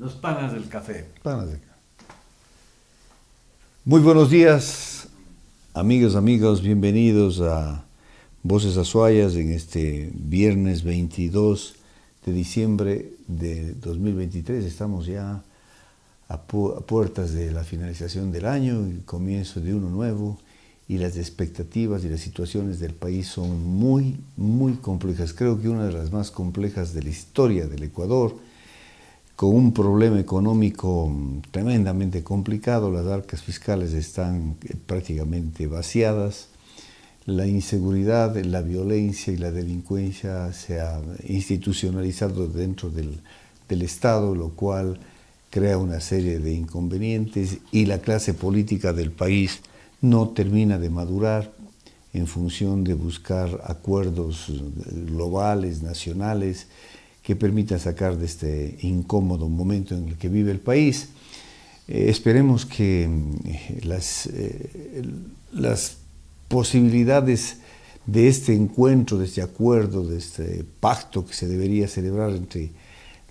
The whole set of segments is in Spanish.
Los panas del café. Panas de café. Muy buenos días, amigos, bienvenidos a Voces Azuayas en este viernes 22 de diciembre de 2023. Estamos ya a puertas de la finalización del año, el comienzo de uno nuevo, y las expectativas y las situaciones del país son muy complejas. Creo que una de las más complejas de la historia del Ecuador, con un problema económico tremendamente complicado. Las arcas fiscales están prácticamente vaciadas, la inseguridad, la violencia y la delincuencia se ha institucionalizado dentro del Estado, lo cual crea una serie de inconvenientes, y la clase política del país no termina de madurar en función de buscar acuerdos globales, nacionales, que permita sacar de este incómodo momento en el que vive el país. Esperemos que las posibilidades de este encuentro, de este acuerdo, de este pacto que se debería celebrar entre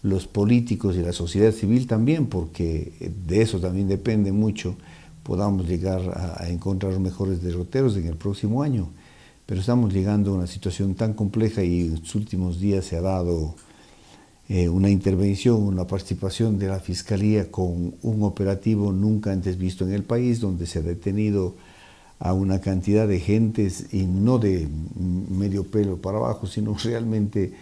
los políticos y la sociedad civil también, porque de eso también depende mucho, podamos llegar a encontrar mejores derroteros en el próximo año. Pero estamos llegando a una situación tan compleja, y en los últimos días se ha dado una intervención, una participación de la Fiscalía con un operativo nunca antes visto en el país, donde se ha detenido a una cantidad de gentes, y no de medio pelo para abajo, sino realmente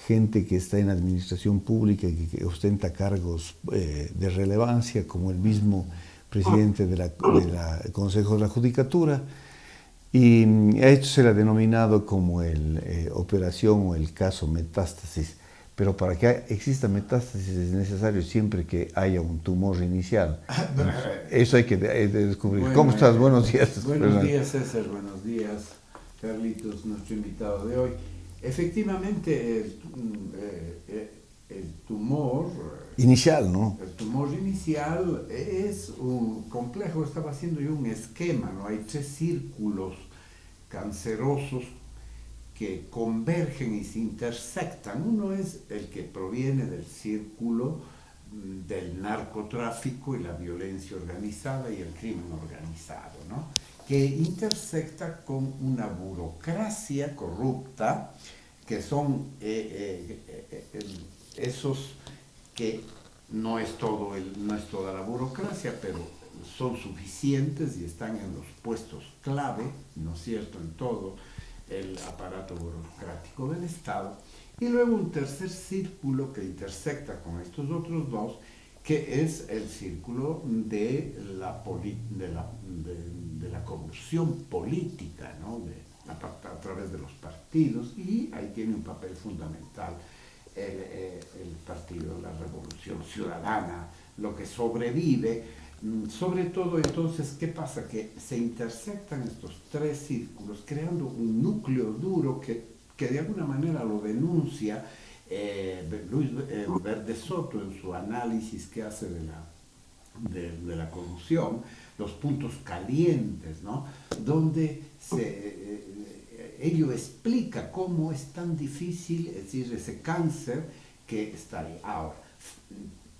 gente que está en la administración pública y que ostenta cargos de relevancia, como el mismo presidente del Consejo de la Judicatura. Y a esto se le ha denominado como operación o el caso Metástasis. Pero para que exista metástasis es necesario siempre que haya un tumor inicial. Eso hay que descubrir. Bueno, ¿Cómo estás? Buenos días. Buenos días, César. Buenos días, Carlitos, nuestro invitado de hoy. Efectivamente, el tumor inicial, ¿no? El tumor inicial es un complejo. Estaba haciendo yo un esquema, ¿no? Hay 3 círculos cancerosos que convergen y se intersectan. Uno es el que proviene del círculo del narcotráfico y la violencia organizada y el crimen organizado, ¿no? Que intersecta con una burocracia corrupta, que son esos que no es toda la burocracia, pero son suficientes y están en los puestos clave, ¿no es cierto?, en todo el aparato burocrático del Estado. Y luego un tercer círculo que intersecta con estos otros dos, que es el círculo de la corrupción política, ¿no? A través de los partidos, y ahí tiene un papel fundamental el Partido de la Revolución Ciudadana, lo que sobrevive. Sobre todo, entonces, ¿qué pasa? Que se intersectan estos 3 círculos, creando un núcleo duro que de alguna manera lo denuncia Luis Verde Soto en su análisis que hace de la corrupción, los puntos calientes, ¿no? Donde ello explica cómo es tan difícil, es decir, ese cáncer que está ahí. Ahora,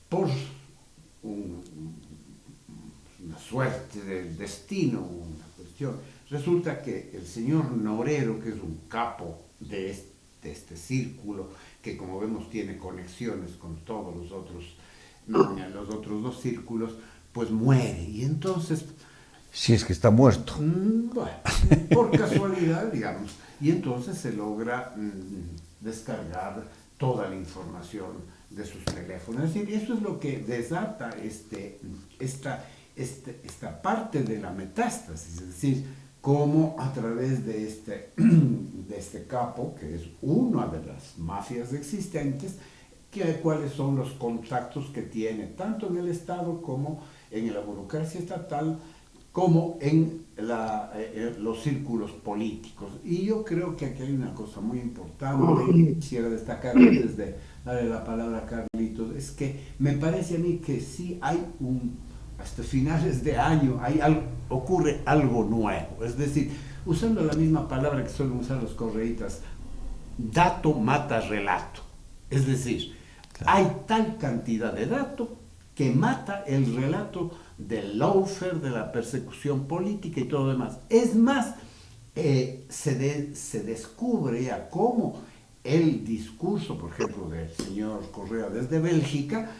por una suerte del destino, una cuestión, resulta que el señor Norero, que es un capo de este círculo, que como vemos tiene conexiones con todos los otros 2 círculos, pues muere. Y entonces, Si es que está muerto. Bueno, por casualidad, digamos. Y entonces se logra descargar toda la información de sus teléfonos. Es decir, eso es lo que desata esta parte de la metástasis. Es decir, cómo a través de este capo, que es una de las mafias existentes, cuáles son los contactos que tiene, tanto en el Estado como en la burocracia estatal, como en los círculos políticos. Y yo creo que aquí hay una cosa muy importante que quisiera destacar antes de darle la palabra a Carlitos, es que me parece a mí que sí hay hasta finales de año ocurre algo nuevo. Es decir, usando la misma palabra que suelen usar los correítas, dato mata relato. Es decir, Claro. Hay tal cantidad de datos que mata el relato del lawfare, de la persecución política y todo lo demás. Es más, se descubre a cómo el discurso, por ejemplo, del señor Correa desde Bélgica,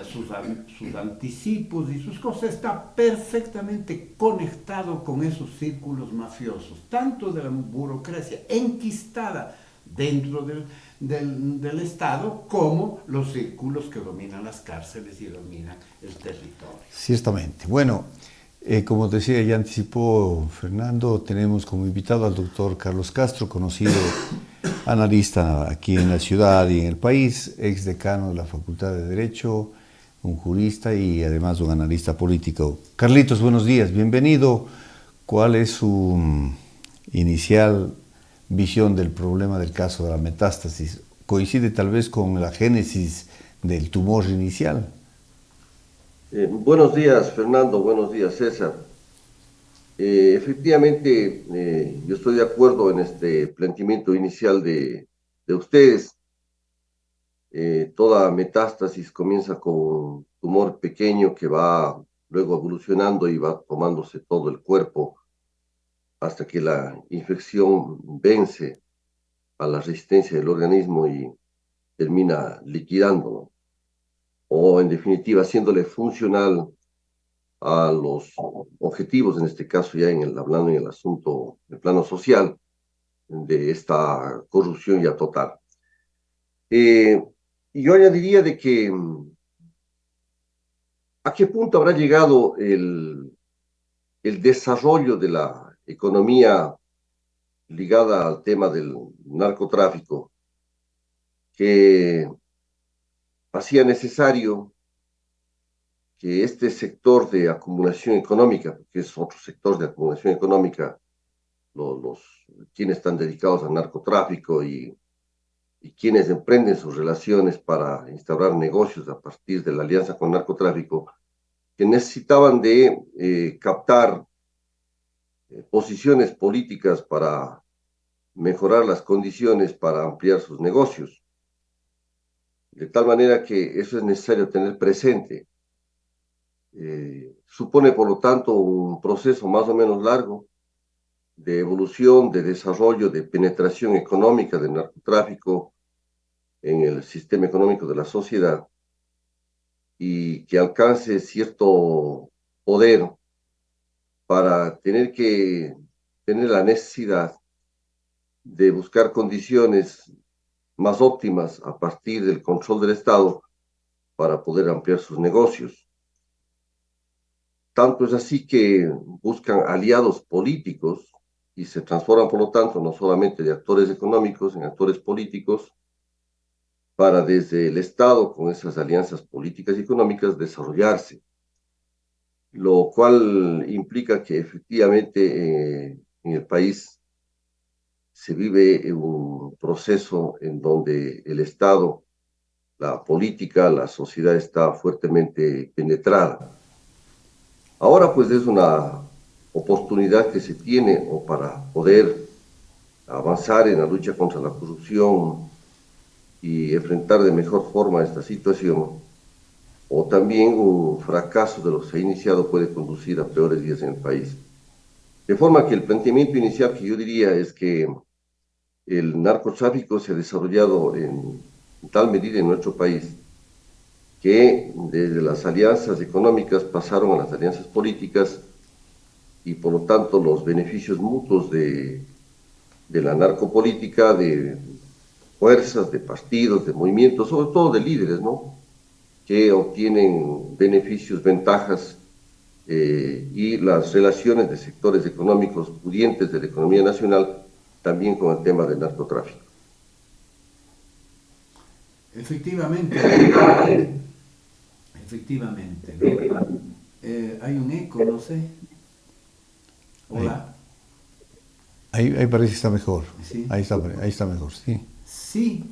sus anticipos y sus cosas, está perfectamente conectado con esos círculos mafiosos, tanto de la burocracia enquistada dentro del Estado, como los círculos que dominan las cárceles y dominan el territorio. Ciertamente. Bueno, como te decía, ya anticipó Fernando, tenemos como invitado al doctor Carlos Castro, conocido analista aquí en la ciudad y en el país, ex decano de la Facultad de Derecho, un jurista y además un analista político. Carlitos, buenos días, bienvenido. ¿Cuál es su inicial visión del problema del caso de la metástasis? ¿Coincide tal vez con la génesis del tumor inicial? Buenos días, Fernando. Buenos días, César. Efectivamente, yo estoy de acuerdo en este planteamiento inicial de ustedes. Toda metástasis comienza con un tumor pequeño que va luego evolucionando y va tomándose todo el cuerpo hasta que la infección vence a la resistencia del organismo y termina liquidándolo, o en definitiva haciéndole funcional a los objetivos, en este caso ya hablando en el asunto, el plano social, de esta corrupción ya total. Yo añadiría de que ¿a qué punto habrá llegado el desarrollo de la economía ligada al tema del narcotráfico, que hacía necesario que este sector de acumulación económica, que es otro sector de acumulación económica, quienes están dedicados al narcotráfico y quienes emprenden sus relaciones para instaurar negocios a partir de la alianza con narcotráfico, que necesitaban de captar posiciones políticas para mejorar las condiciones para ampliar sus negocios. De tal manera que eso es necesario tener presente. Supone, por lo tanto, un proceso más o menos largo de evolución, de desarrollo, de penetración económica del narcotráfico en el sistema económico de la sociedad y que alcance cierto poder para tener la necesidad de buscar condiciones más óptimas a partir del control del Estado para poder ampliar sus negocios. Tanto es así que buscan aliados políticos y se transforman, por lo tanto, no solamente de actores económicos en actores políticos, para desde el Estado, con esas alianzas políticas y económicas, desarrollarse, lo cual implica que efectivamente en el país se vive un proceso en donde el Estado, la política, la sociedad está fuertemente penetrada. Ahora pues es una oportunidad que se tiene o para poder avanzar en la lucha contra la corrupción y enfrentar de mejor forma esta situación, o también un fracaso de lo que se ha iniciado puede conducir a peores días en el país. De forma que el planteamiento inicial que yo diría es que el narcotráfico se ha desarrollado en tal medida en nuestro país que desde las alianzas económicas pasaron a las alianzas políticas y por lo tanto los beneficios mutuos de la narcopolítica, de fuerzas, de partidos, de movimientos, sobre todo de líderes, ¿no?, que obtienen beneficios, ventajas y las relaciones de sectores económicos pudientes de la economía nacional también con el tema del narcotráfico. Efectivamente, efectivamente, ¿no? Hay un eco, no sé. Hola. Ahí parece que está mejor. Sí. Ahí está mejor, sí. Sí,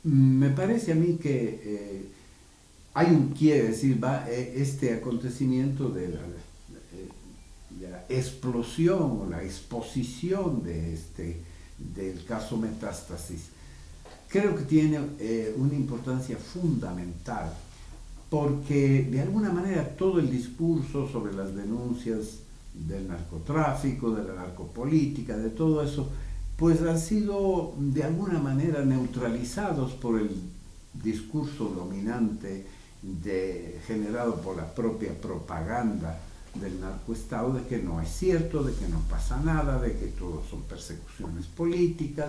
me parece a mí que hay quiere decir, este acontecimiento de la explosión o la exposición del caso Metástasis creo que tiene una importancia fundamental, porque de alguna manera todo el discurso sobre las denuncias del narcotráfico, de la narcopolítica, de todo eso, pues han sido de alguna manera neutralizados por el discurso dominante generado por la propia propaganda del narcoestado, de que no es cierto, de que no pasa nada, de que todo son persecuciones políticas,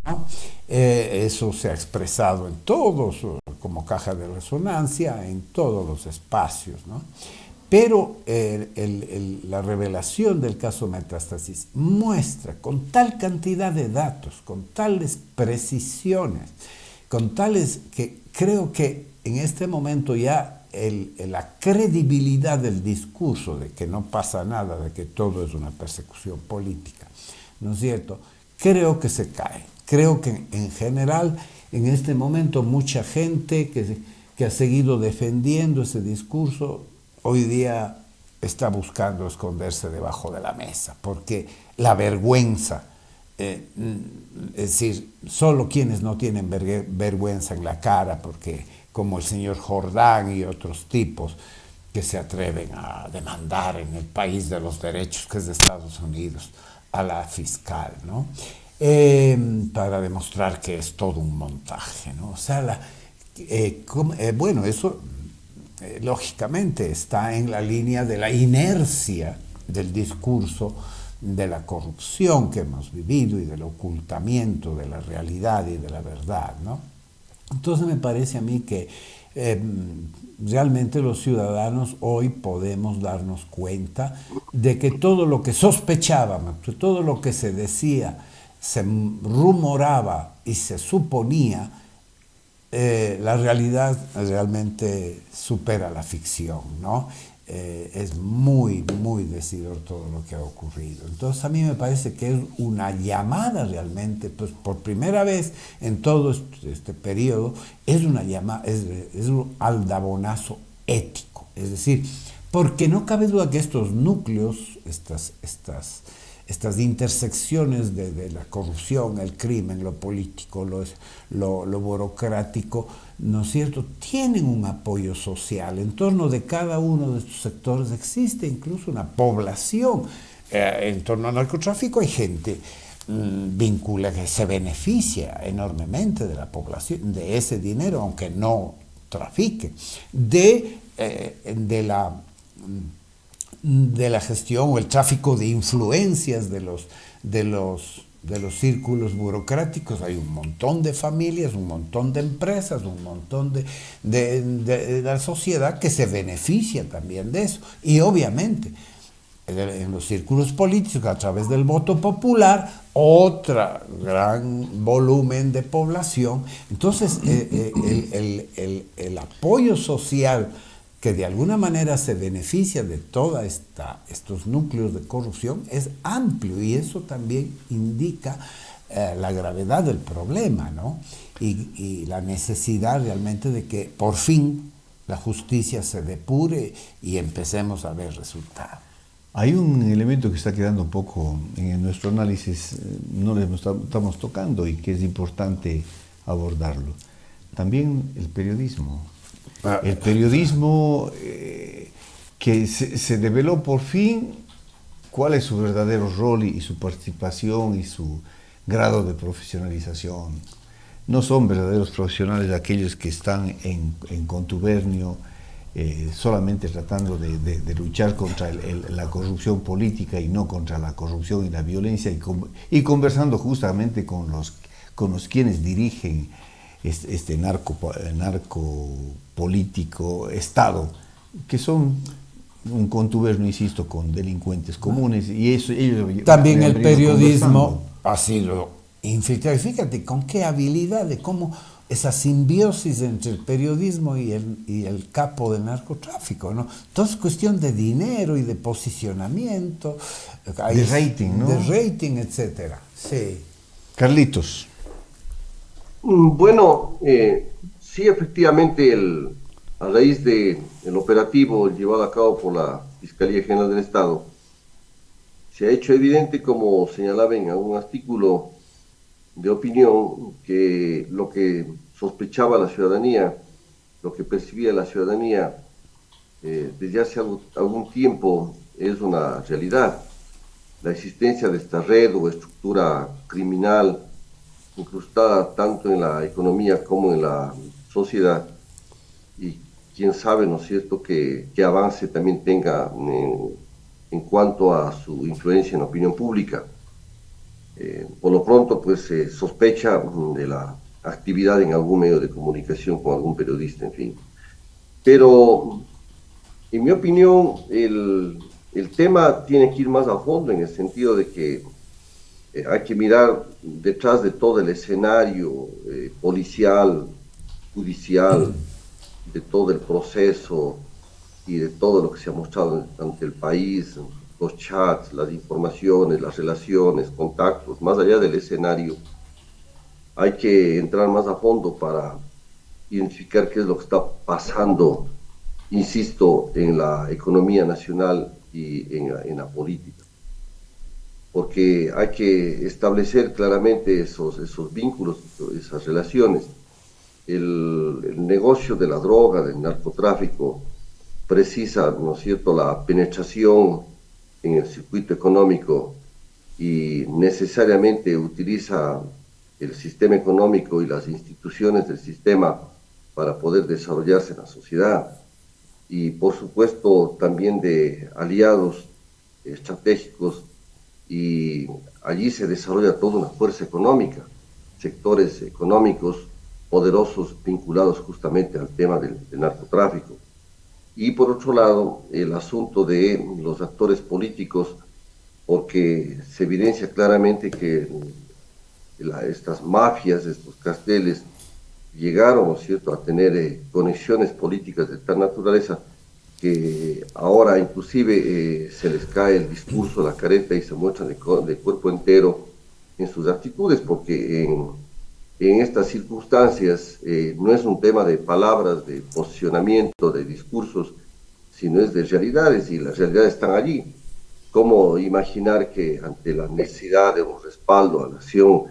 ¿no? Eso se ha expresado en todos, como caja de resonancia, en todos los espacios, ¿no? Pero la revelación del caso Metástasis muestra con tal cantidad de datos, con tales precisiones, con tales que creo que en este momento ya la credibilidad del discurso de que no pasa nada, de que todo es una persecución política, ¿no es cierto? Creo que se cae. Creo que en general en este momento mucha gente que ha seguido defendiendo ese discurso hoy día está buscando esconderse debajo de la mesa, porque la vergüenza, es decir, solo quienes no tienen vergüenza en la cara, porque como el señor Jordán y otros tipos que se atreven a demandar en el país de los derechos, que es de Estados Unidos, a la fiscal, ¿no? Para demostrar que es todo un montaje, ¿no? O sea, bueno, eso lógicamente está en la línea de la inercia del discurso de la corrupción que hemos vivido y del ocultamiento de la realidad y de la verdad, ¿no? Entonces me parece a mí que realmente los ciudadanos hoy podemos darnos cuenta de que todo lo que sospechábamos, que todo lo que se decía, se rumoraba y se suponía, la realidad realmente supera la ficción, ¿no? Es muy, muy decidor todo lo que ha ocurrido. Entonces a mí me parece que es una llamada realmente, pues por primera vez en todo este periodo, es una llamada, es un aldabonazo ético. Es decir, porque no cabe duda que estos núcleos, estas intersecciones de la corrupción, el crimen, lo político, lo burocrático, ¿no es cierto?, tienen un apoyo social. En torno de cada uno de estos sectores existe incluso una población. En torno al narcotráfico hay gente vincula que se beneficia enormemente de la población, de ese dinero, aunque no trafique, de la gestión o el tráfico de influencias de los círculos burocráticos. Hay un montón de familias, un montón de empresas, un montón de la sociedad que se beneficia también de eso. Y obviamente en los círculos políticos, a través del voto popular, otro gran volumen de población. Entonces el apoyo social que de alguna manera se beneficia de todos estos núcleos de corrupción es amplio, y eso también indica la gravedad del problema, ¿no? Y la necesidad realmente de que por fin la justicia se depure y empecemos a ver resultados. Hay un elemento que está quedando un poco en nuestro análisis, no le estamos tocando y que es importante abordarlo. También el periodismo. El periodismo que se develó por fin cuál es su verdadero rol y su participación y su grado de profesionalización. No son verdaderos profesionales aquellos que están en contubernio, solamente tratando de luchar contra la corrupción política y no contra la corrupción y la violencia, y conversando justamente con los quienes dirigen este narco político Estado, que son un contubernio, insisto, con delincuentes comunes, y eso ellos también el periodismo ha sido infiltrado. Y fíjate con qué habilidad, de cómo esa simbiosis entre el periodismo y el capo del narcotráfico, ¿no? Todo es cuestión de dinero y de posicionamiento, de rating, ¿no? De rating, etcétera. Sí. Carlitos. Bueno, sí, efectivamente, a raíz del operativo llevado a cabo por la Fiscalía General del Estado, se ha hecho evidente, como señalaba en algún artículo, de opinión que lo que sospechaba la ciudadanía, lo que percibía la ciudadanía desde hace algún tiempo es una realidad. La existencia de esta red o estructura criminal incrustada tanto en la economía como en la sociedad, y quién sabe, ¿no es cierto?, que avance también tenga en cuanto a su influencia en la opinión pública. Por lo pronto, pues se sospecha de la actividad en algún medio de comunicación con algún periodista, en fin. Pero, en mi opinión, el tema tiene que ir más a fondo en el sentido de que hay que mirar detrás de todo el escenario policial, judicial, de todo el proceso y de todo lo que se ha mostrado ante el país, los chats, las informaciones, las relaciones, contactos, más allá del escenario, hay que entrar más a fondo para identificar qué es lo que está pasando, insisto, en la economía nacional y en la política. Porque hay que establecer claramente esos vínculos, esas relaciones. El negocio de la droga, del narcotráfico, precisa, ¿no es cierto?, la penetración en el circuito económico y necesariamente utiliza el sistema económico y las instituciones del sistema para poder desarrollarse en la sociedad. Y por supuesto también de aliados estratégicos, y allí se desarrolla toda una fuerza económica, sectores económicos poderosos vinculados justamente al tema del narcotráfico. Y por otro lado, el asunto de los actores políticos, porque se evidencia claramente que estas mafias, estos carteles, llegaron, ¿no es cierto?, a tener conexiones políticas de tal naturaleza que ahora inclusive se les cae el discurso, la careta, y se muestran de cuerpo entero en sus actitudes, porque en estas circunstancias no es un tema de palabras, de posicionamiento, de discursos, sino es de realidades, y las realidades están allí. ¿Cómo imaginar que ante la necesidad de un respaldo a la acción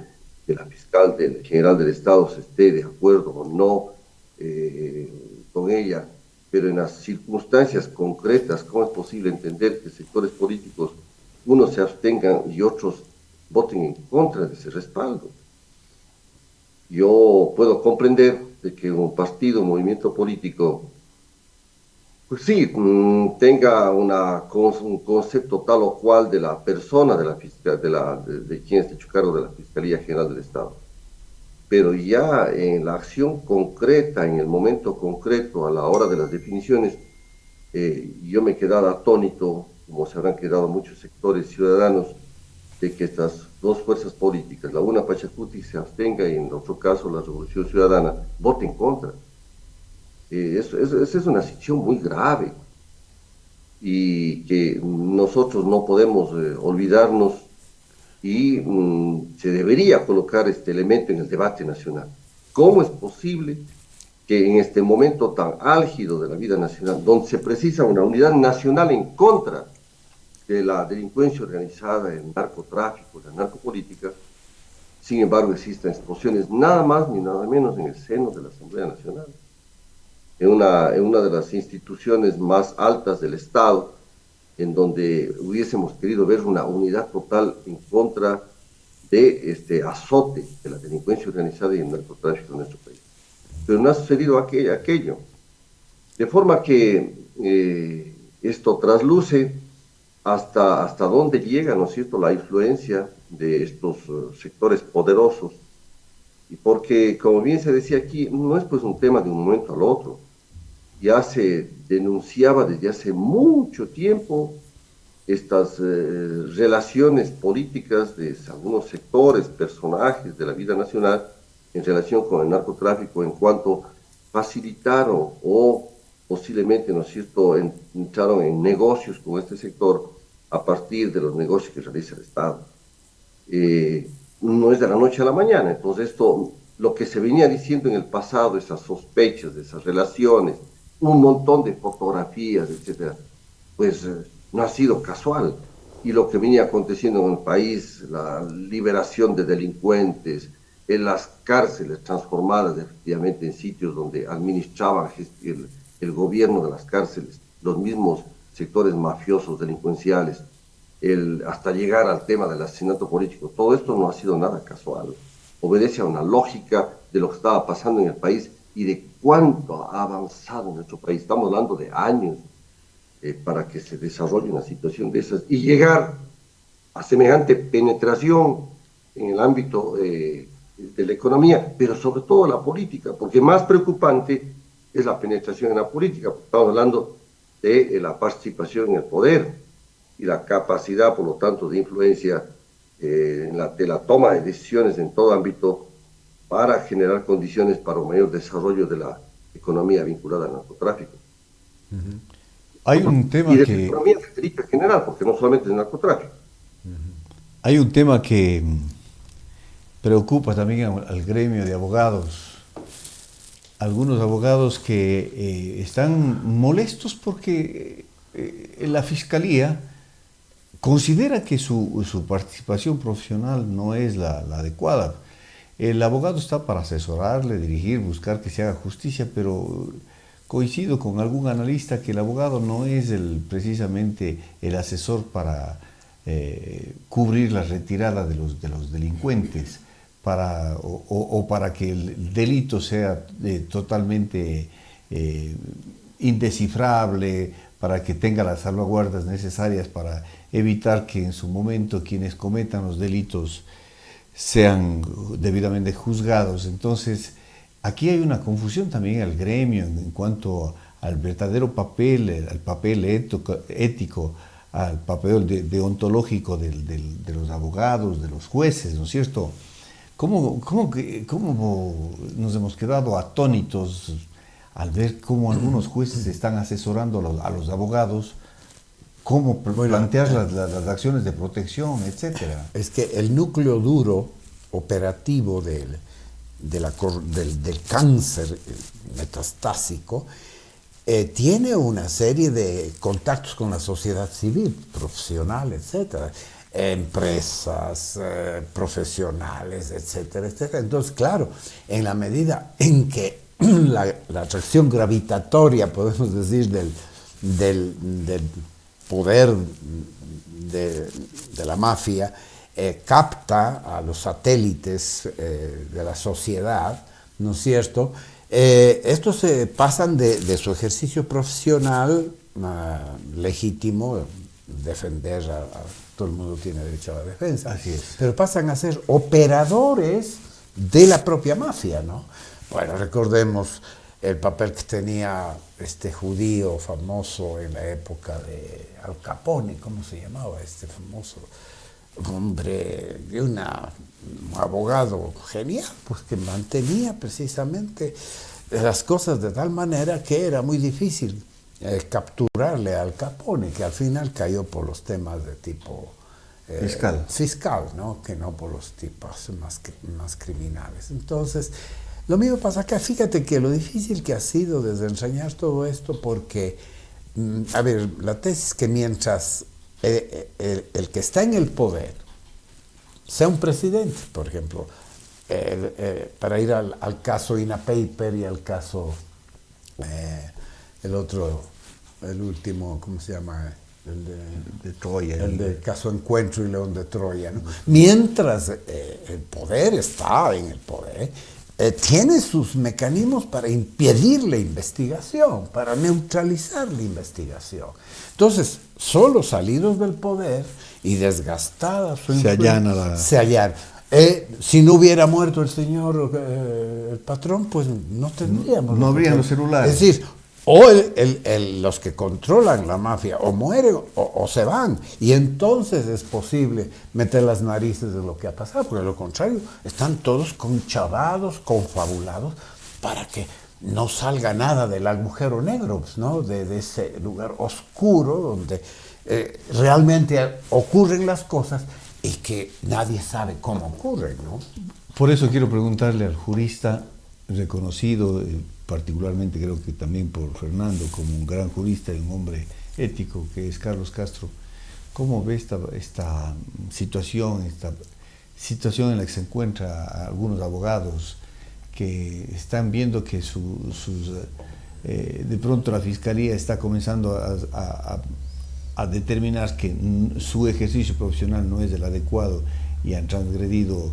de la fiscal general del Estado se esté de acuerdo o no con ella? Pero en las circunstancias concretas, ¿cómo es posible entender que sectores políticos, unos se abstengan y otros voten en contra de ese respaldo? Yo puedo comprender de que un partido, un movimiento político, pues sí, tenga un concepto tal o cual de la persona de la fiscal, de quien está hecho cargo de la Fiscalía General del Estado. Pero ya en la acción concreta, en el momento concreto, a la hora de las definiciones, yo me he quedado atónito, como se habrán quedado muchos sectores ciudadanos, de que estas dos fuerzas políticas, la una Pachacuti se abstenga y en otro caso la Revolución Ciudadana, vote en contra. Esa es una situación muy grave y que nosotros no podemos olvidarnos, y se debería colocar este elemento en el debate nacional. ¿Cómo es posible que en este momento tan álgido de la vida nacional, donde se precisa una unidad nacional en contra de la delincuencia organizada, el narcotráfico, la narcopolítica, sin embargo existan explosiones nada más ni nada menos en el seno de la Asamblea Nacional, en una de las instituciones más altas del Estado, en donde hubiésemos querido ver una unidad total en contra de este azote de la delincuencia organizada y el narcotráfico en nuestro país. Pero no ha sucedido aquello. De forma que esto trasluce hasta dónde llega, ¿no es cierto?, la influencia de estos sectores poderosos. Y porque, como bien se decía aquí, no es pues un tema de un momento al otro. Ya se denunciaba desde hace mucho tiempo estas relaciones políticas de algunos sectores, personajes de la vida nacional en relación con el narcotráfico, en cuanto facilitaron o posiblemente, ¿no es cierto?, entraron en negocios con este sector a partir de los negocios que realiza el Estado. No es de la noche a la mañana, entonces esto, lo que se venía diciendo en el pasado, esas sospechas, de esas relaciones, un montón de fotografías, etcétera, pues no ha sido casual. Y lo que venía aconteciendo en el país, la liberación de delincuentes, en las cárceles transformadas efectivamente en sitios donde administraban el gobierno de las cárceles, los mismos sectores mafiosos, delincuenciales, hasta llegar al tema del asesinato político. Todo esto no ha sido nada casual. Obedece a una lógica de lo que estaba pasando en el país y de cuánto ha avanzado nuestro país. Estamos hablando de años para que se desarrolle una situación de esas y llegar a semejante penetración en el ámbito de la economía, pero sobre todo la política, porque más preocupante es la penetración en la política, porque estamos hablando de la participación en el poder y la capacidad, por lo tanto, de influencia de la toma de decisiones en todo ámbito para generar condiciones para un mayor desarrollo de la economía vinculada al narcotráfico. Hay un tema y de que... la economía en general, porque no solamente es el narcotráfico. Hay un tema que preocupa también al gremio de abogados. Algunos abogados que están molestos porque la Fiscalía considera que su participación profesional no es la adecuada. El abogado está para asesorarle, dirigir, buscar que se haga justicia, pero coincido con algún analista que el abogado no es precisamente el asesor para cubrir la retirada de los delincuentes, o para que el delito sea totalmente indescifrable, para que tenga las salvaguardas necesarias para evitar que en su momento quienes cometan los delitos sean debidamente juzgados. Entonces, aquí hay una confusión también al gremio en cuanto al verdadero papel, al papel ético, al papel deontológico de los abogados, de los jueces, ¿no es cierto? ¿Cómo nos hemos quedado atónitos al ver cómo algunos jueces están asesorando a los abogados, cómo plantear las acciones de protección, etcétera? Es que el núcleo duro operativo del cáncer metastásico tiene una serie de contactos con la sociedad civil, profesional, etcétera, empresas, profesionales, etcétera, etcétera. Entonces, claro, en la medida en que la atracción gravitatoria, podemos decir, del poder de la mafia capta a los satélites de la sociedad, ¿no es cierto? Estos se pasan de su ejercicio profesional legítimo, defender todo el mundo tiene derecho a la defensa. Así es. Pero pasan a ser operadores de la propia mafia, ¿no? Bueno, recordemos el papel que tenía este judío famoso en la época de Al Capone, ¿cómo se llamaba este famoso hombre? Un abogado genial, pues que mantenía precisamente las cosas de tal manera que era muy difícil capturarle a Al Capone, que al final cayó por los temas de tipo fiscal, ¿no? Que no por los tipos más criminales. Entonces, lo mismo pasa acá. Fíjate que lo difícil que ha sido desentrañar todo esto, porque, a ver, la tesis que mientras el que está en el poder sea un presidente, por ejemplo, para ir al caso Ina Paper y al caso, el último, ¿cómo se llama? El de Troya. El del caso Encuentro y León de Troya, ¿no? Mientras el poder está en el poder, tiene sus mecanismos para impedir la investigación, para neutralizar la investigación. Entonces, solo salidos del poder y desgastada su influencia, se allana. Si no hubiera muerto el señor el patrón, pues no tendríamos. No habrían los celulares. Es decir, o los que controlan la mafia o mueren o se van, y entonces es posible meter las narices de lo que ha pasado, porque de lo contrario están todos conchavados, confabulados, para que no salga nada del agujero negro, ¿no? De ese lugar oscuro donde realmente ocurren las cosas y que nadie sabe cómo ocurren, ¿no? Por eso quiero preguntarle al jurista reconocido, particularmente creo que también por Fernando, como un gran jurista y un hombre ético, que es Carlos Castro, ¿cómo ve esta situación, situación en la que se encuentran algunos abogados que están viendo que de pronto la Fiscalía está comenzando a determinar que su ejercicio profesional no es el adecuado y han transgredido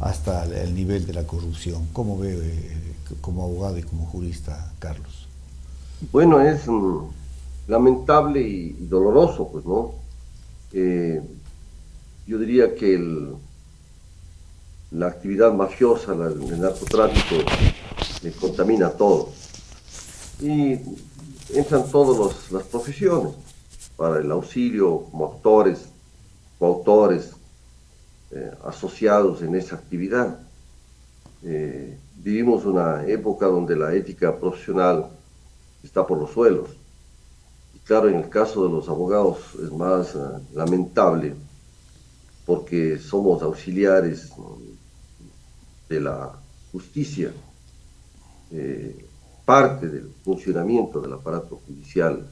hasta el nivel de la corrupción? ¿Cómo ve como abogado y como jurista, Carlos? Bueno, es lamentable y doloroso, pues, ¿no? Yo diría que la actividad mafiosa, el narcotráfico, contamina todo. Y entran todas las profesiones para el auxilio como actores, coautores, asociados en esa actividad. Vivimos una época donde la ética profesional está por los suelos. Y claro, en el caso de los abogados es más lamentable porque somos auxiliares de la justicia, parte del funcionamiento del aparato judicial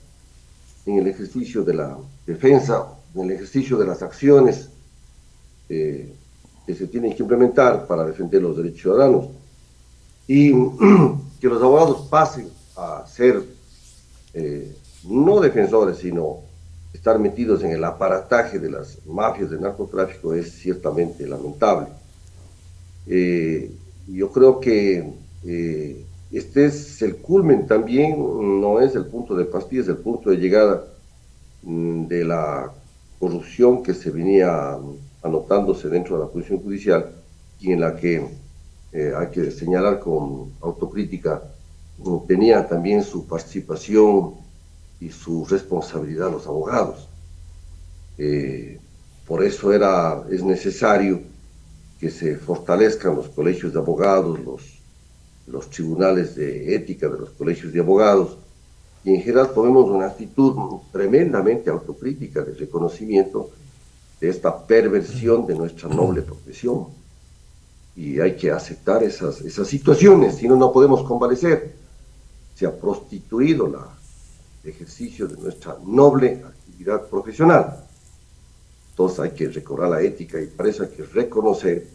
en el ejercicio de la defensa, en el ejercicio de las acciones que se tienen que implementar para defender los derechos ciudadanos. Y que los abogados pasen a ser no defensores, sino estar metidos en el aparataje de las mafias de narcotráfico es ciertamente lamentable. Yo creo que este es el culmen también, no es el punto de partida, es el punto de llegada de la corrupción que se venía anotándose dentro de la función judicial y en la que hay que señalar con autocrítica, tenía también su participación y su responsabilidad los abogados. Por eso es necesario que se fortalezcan los colegios de abogados, los tribunales de ética de los colegios de abogados, y en general tomemos una actitud tremendamente autocrítica de reconocimiento de esta perversión de nuestra noble profesión. Y hay que aceptar esas situaciones, si no, no podemos convalecer. Se ha prostituido el ejercicio de nuestra noble actividad profesional. Entonces hay que recobrar la ética y para eso hay que reconocer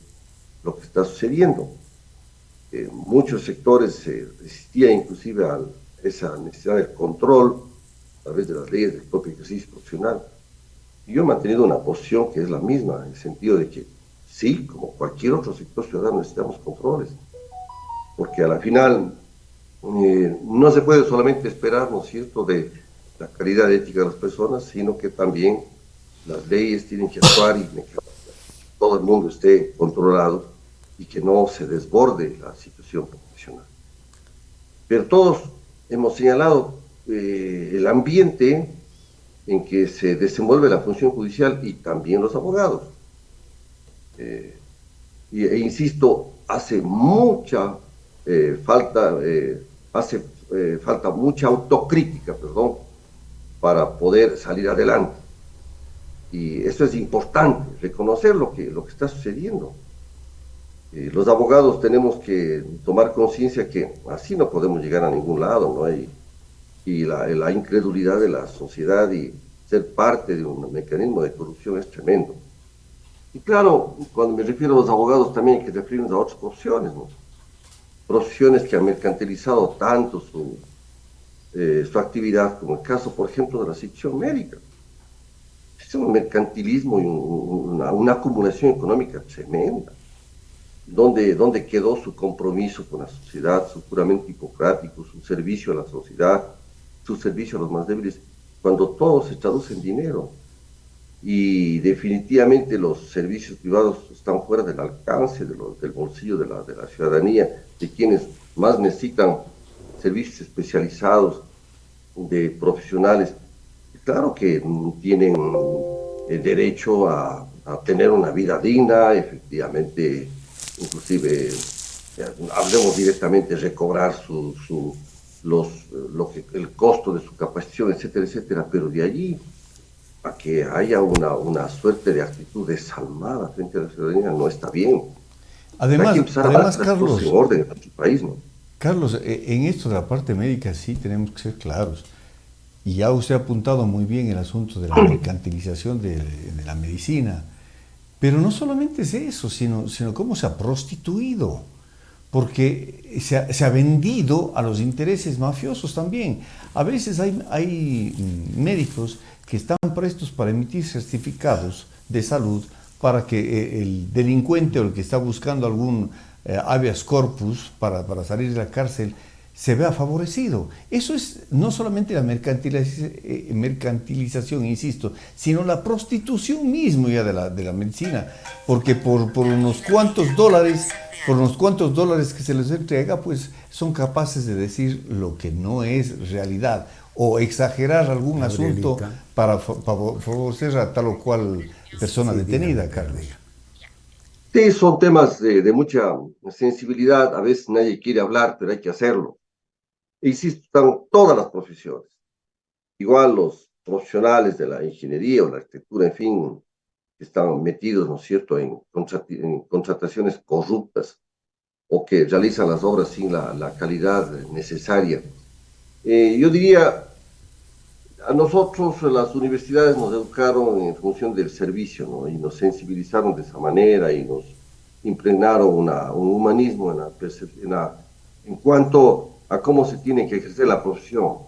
lo que está sucediendo. Muchos sectores se resistían inclusive a esa necesidad de control a través de las leyes del propio ejercicio profesional. Y yo he mantenido una posición que es la misma, en el sentido de que sí, como cualquier otro sector ciudadano, necesitamos controles, porque a la final no se puede solamente esperar, ¿no es cierto?, de la calidad ética de las personas, sino que también las leyes tienen que actuar y que todo el mundo esté controlado y que no se desborde la situación profesional. Pero todos hemos señalado el ambiente en que se desenvuelve la función judicial y también los abogados. Insisto, hace falta mucha autocrítica, para poder salir adelante. Y eso es importante, reconocer lo que está sucediendo. Los abogados tenemos que tomar conciencia que así no podemos llegar a ningún lado, ¿no? Y la incredulidad de la sociedad y ser parte de un mecanismo de corrupción es tremendo. Y claro, cuando me refiero a los abogados también hay que referirnos a otras profesiones, ¿no? Profesiones que han mercantilizado tanto su actividad, como el caso, por ejemplo, de la sección médica. Es un mercantilismo y una acumulación económica tremenda. ¿Dónde quedó su compromiso con la sociedad, su juramento hipocrático, su servicio a la sociedad, su servicio a los más débiles, cuando todo se traduce en dinero? Y definitivamente los servicios privados están fuera del alcance del bolsillo de la ciudadanía, de quienes más necesitan servicios especializados de profesionales. Claro que tienen el derecho a tener una vida digna, efectivamente, inclusive hablemos directamente, recobrar el costo de su capacitación, etcétera, etcétera, pero de allí a que haya una suerte de actitud desalmada frente a la ciudadanía no está bien. Además, hay que empezar a las Carlos, cosas en orden en nuestro país, ¿no? Carlos, en esto de la parte médica sí tenemos que ser claros. Y ya usted ha apuntado muy bien el asunto de la mercantilización de la medicina. Pero no solamente es eso, sino cómo se ha prostituido, porque se ha vendido a los intereses mafiosos también. A veces hay médicos que están prestos para emitir certificados de salud para que el delincuente o el que está buscando algún habeas corpus para salir de la cárcel se vea favorecido. Eso es no solamente la mercantilización, insisto, sino la prostitución mismo ya de la medicina, porque por unos cuantos dólares que se les entrega, pues son capaces de decir lo que no es realidad o exagerar algún asunto para favorecer a tal o cual persona detenida, Carlos. Sí, son temas de mucha sensibilidad, a veces nadie quiere hablar, pero hay que hacerlo. E insisto, están todas las profesiones, igual los profesionales de la ingeniería o la arquitectura, en fin, que están metidos, ¿no es cierto?, en contrataciones corruptas o que realizan las obras sin la calidad necesaria. Yo diría, a nosotros las universidades nos educaron en función del servicio, ¿no? Y nos sensibilizaron de esa manera y nos impregnaron un humanismo en cuanto a cómo se tiene que ejercer la profesión.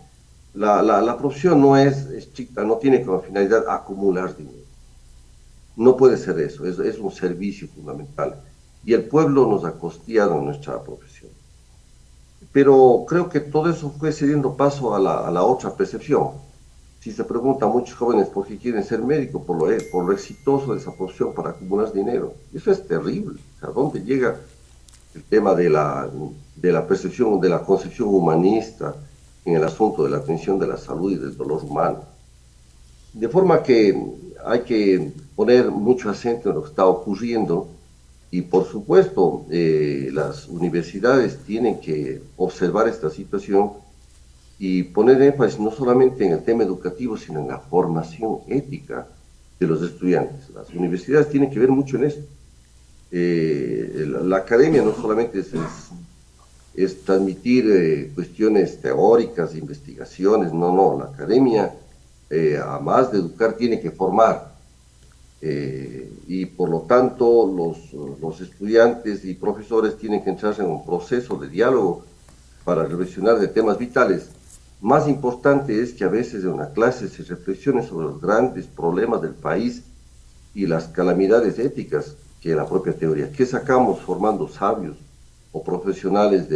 La profesión no es estricta, no tiene como finalidad acumular dinero. No puede ser eso, es un servicio fundamental. Y el pueblo nos ha costeado nuestra profesión. Pero creo que todo eso fue cediendo paso a la otra percepción. Si se pregunta a muchos jóvenes por qué quieren ser médicos, por lo exitoso de esa profesión para acumular dinero. Eso es terrible. O sea, ¿dónde llega el tema de la percepción, de la concepción humanista en el asunto de la atención de la salud y del dolor humano? De forma que hay que poner mucho acento en lo que está ocurriendo y, por supuesto, las universidades tienen que observar esta situación y poner énfasis no solamente en el tema educativo, sino en la formación ética de los estudiantes. Las universidades tienen que ver mucho en esto. La academia no solamente es transmitir cuestiones teóricas, investigaciones, no, la academia, además de educar, tiene que formar. Y por lo tanto los estudiantes y profesores tienen que entrar en un proceso de diálogo para reflexionar de temas vitales. Más importante es que a veces en una clase se reflexione sobre los grandes problemas del país y las calamidades éticas que la propia teoría. ¿Qué sacamos formando sabios o profesionales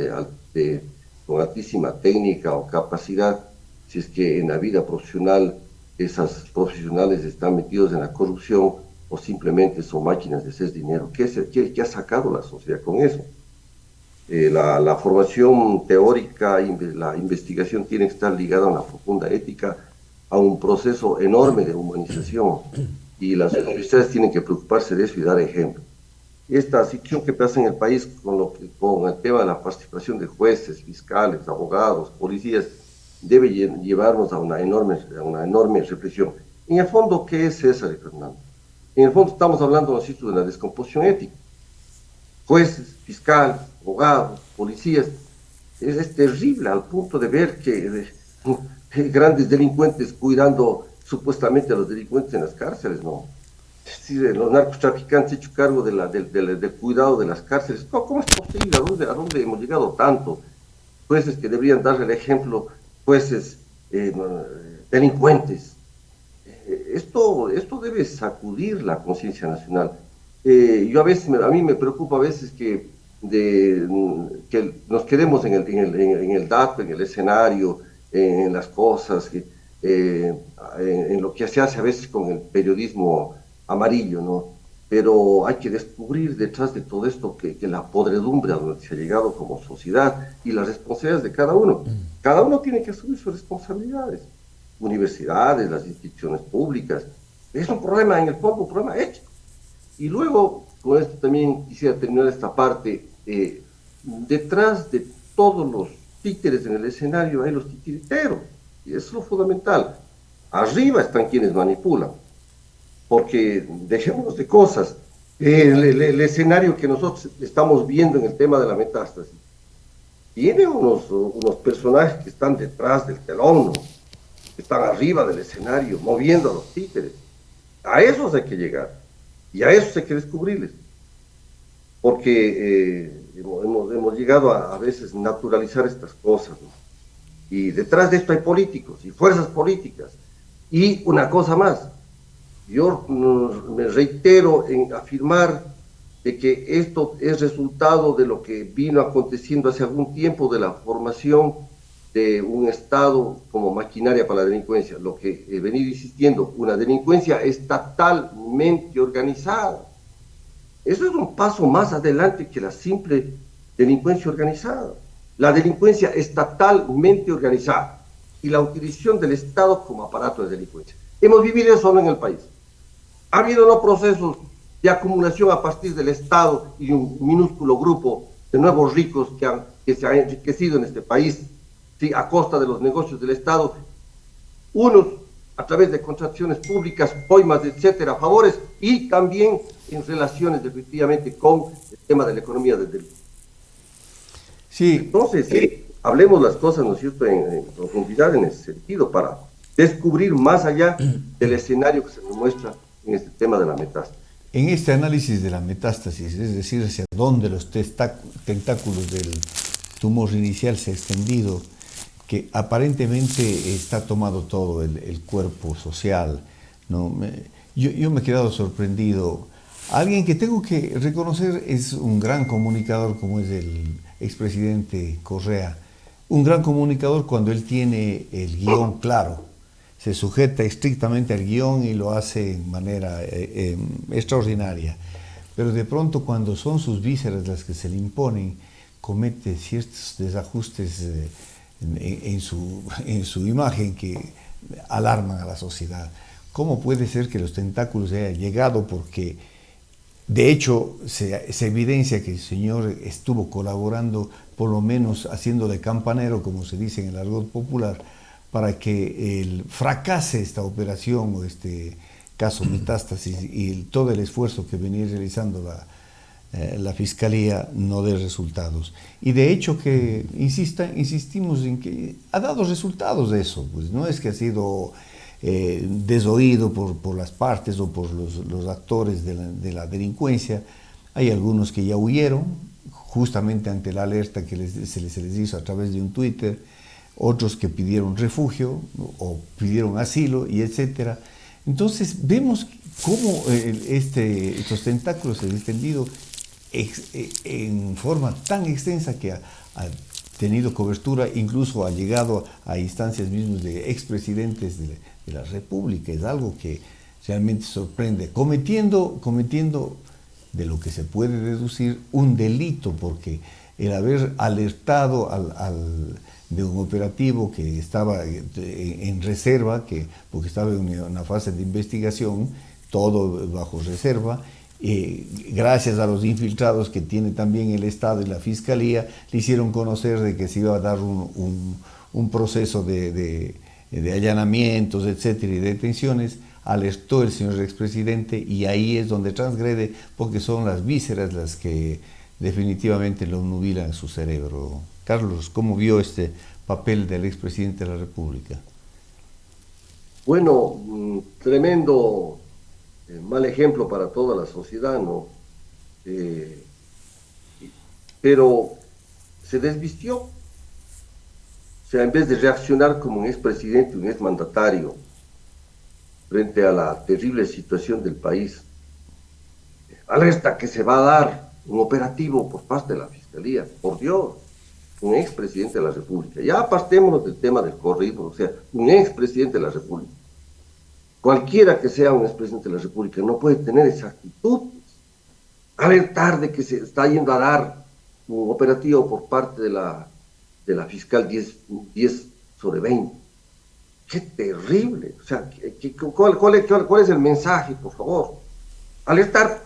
con altísima técnica o capacidad si es que en la vida profesional esas profesionales están metidos en la corrupción o simplemente son máquinas de hacer dinero? ¿Qué ha sacado la sociedad con eso? La formación teórica y la investigación tiene que estar ligada a una profunda ética, a un proceso enorme de humanización, y las universidades tienen que preocuparse de eso y dar ejemplo. Esta situación que pasa en el país con el tema de la participación de jueces, fiscales, abogados, policías, debe llevarnos a una enorme reflexión. En el fondo, ¿qué es César y Fernando? En el fondo estamos hablando, ¿no es cierto?, de la descomposición ética. Jueces, fiscales, abogados, policías, es terrible al punto de ver que grandes delincuentes cuidando supuestamente a los delincuentes en las cárceles, ¿no? Es decir, los narcotraficantes hecho cargo del cuidado de las cárceles. ¿Cómo es posible? ¿A dónde hemos llegado tanto? Jueces que deberían darle el ejemplo, jueces delincuentes. Esto debe sacudir la conciencia nacional. A mí me preocupa a veces que nos quedemos en el dato, en el escenario, en las cosas, en lo que se hace a veces con el periodismo amarillo, ¿no? Pero hay que descubrir detrás de todo esto que la podredumbre a donde se ha llegado como sociedad y las responsabilidades de cada uno. Cada uno tiene que asumir sus responsabilidades. Universidades, las instituciones públicas. Es un problema, en el fondo, un problema ético. Y luego, con esto también quisiera terminar esta parte. Detrás de todos los títeres en el escenario hay los titiriteros. Y eso es lo fundamental. Arriba están quienes manipulan. Porque dejémonos de cosas. El escenario que nosotros estamos viendo en el tema de la metástasis tiene unos personajes que están detrás del telón, ¿no?, que están arriba del escenario, moviendo a los títeres. A esos hay que llegar. Y a eso hay que descubrirles, porque hemos llegado a veces naturalizar estas cosas, ¿no? Y detrás de esto hay políticos y fuerzas políticas. Y una cosa más, yo me reitero en afirmar de que esto es resultado de lo que vino aconteciendo hace algún tiempo de la formación de un Estado como maquinaria para la delincuencia, lo que he venido insistiendo, una delincuencia estatalmente organizada. Eso es un paso más adelante que la simple delincuencia organizada. La delincuencia estatalmente organizada y la utilización del Estado como aparato de delincuencia. Hemos vivido eso en el país. Ha habido no procesos de acumulación a partir del Estado y un minúsculo grupo de nuevos ricos que se han enriquecido en este país, ¿sí? A costa de los negocios del Estado, unos a través de contrataciones públicas, coimas, etcétera, favores, y también en relaciones definitivamente con el tema de la economía del delito. Sí, Entonces, hablemos las cosas, ¿no es cierto?, en profundidad en ese sentido, para descubrir más allá del escenario que se nos muestra en este tema de la metástasis. en este análisis de la metástasis, es decir, hacia dónde los tentáculos del tumor inicial se ha extendido, que aparentemente está tomado todo el cuerpo social, ¿no? Yo me he quedado sorprendido. Alguien que tengo que reconocer es un gran comunicador como es el expresidente Correa. Un gran comunicador cuando él tiene el guión claro. Se sujeta estrictamente al guión y lo hace de manera extraordinaria. Pero de pronto cuando son sus vísceras las que se le imponen, comete ciertos desajustes en su imagen que alarman a la sociedad. ¿Cómo puede ser que los tentáculos hayan llegado? Porque de hecho se evidencia que el señor estuvo colaborando, por lo menos haciendo de campanero, como se dice en el argot popular, para que fracase esta operación o este caso metástasis y todo el esfuerzo que venía realizando la Fiscalía no dé resultados. Y de hecho que insistimos en que ha dado resultados de eso, pues no es que ha sido desoído por las partes o por los actores de la delincuencia. Hay algunos que ya huyeron, justamente ante la alerta que se les hizo a través de un Twitter, otros que pidieron refugio o pidieron asilo y etcétera. Entonces vemos cómo estos tentáculos se han extendido en forma tan extensa que ha tenido cobertura, incluso ha llegado a instancias mismas de expresidentes de la República. Es algo que realmente sorprende, cometiendo de lo que se puede deducir un delito, porque el haber alertado de un operativo que estaba en reserva, porque estaba en una fase de investigación, todo bajo reserva, gracias a los infiltrados que tiene también el Estado y la Fiscalía, le hicieron conocer de que se iba a dar un proceso de allanamientos, etcétera, y detenciones. Alertó el señor expresidente y ahí es donde transgrede, porque son las vísceras las que definitivamente lo nubilan su cerebro. Carlos, ¿cómo vio este papel del expresidente de la República? Bueno, tremendo mal ejemplo para toda la sociedad, ¿no? Pero se desvistió. O sea, en vez de reaccionar como un expresidente, un exmandatario, frente a la terrible situación del país, alerta que se va a dar un operativo por parte de la Fiscalía, por Dios, un expresidente de la República. Ya apartémonos del tema del corrido, o sea, un expresidente de la República. Cualquiera que sea un expresidente de la República no puede tener esa actitud. Alertar de que se está yendo a dar un operativo por parte de la fiscal 10/20. ¡Qué terrible! O sea, ¿cuál es el mensaje, por favor? Alertar.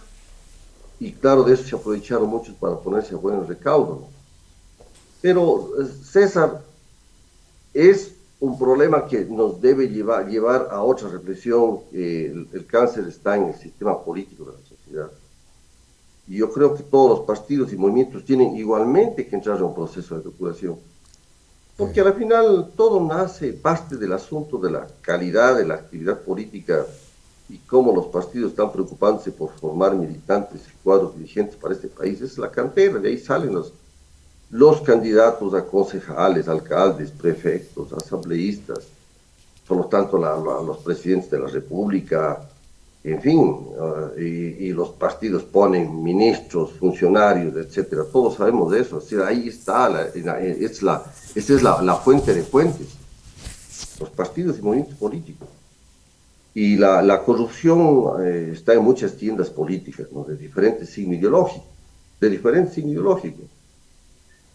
Y claro, de eso se aprovecharon muchos para ponerse a buen recaudo, ¿no? Pero, César, es un problema que nos debe llevar a otra reflexión. El cáncer está en el sistema político de la sociedad. Y yo creo que todos los partidos y movimientos tienen igualmente que entrar a un proceso de depuración. Porque al final todo nace, parte del asunto de la calidad de la actividad política y cómo los partidos están preocupándose por formar militantes y cuadros dirigentes para este país. Es la cantera, de ahí salen los candidatos a concejales, alcaldes, prefectos, asambleístas, por lo tanto los presidentes de la República, en fin, y los partidos ponen ministros, funcionarios, etcétera. Todos sabemos de eso. O sea, ahí está, esa es la fuente de fuentes, los partidos y movimientos políticos. Y la corrupción está en muchas tiendas políticas, ¿no? De diferentes signos ideológicos,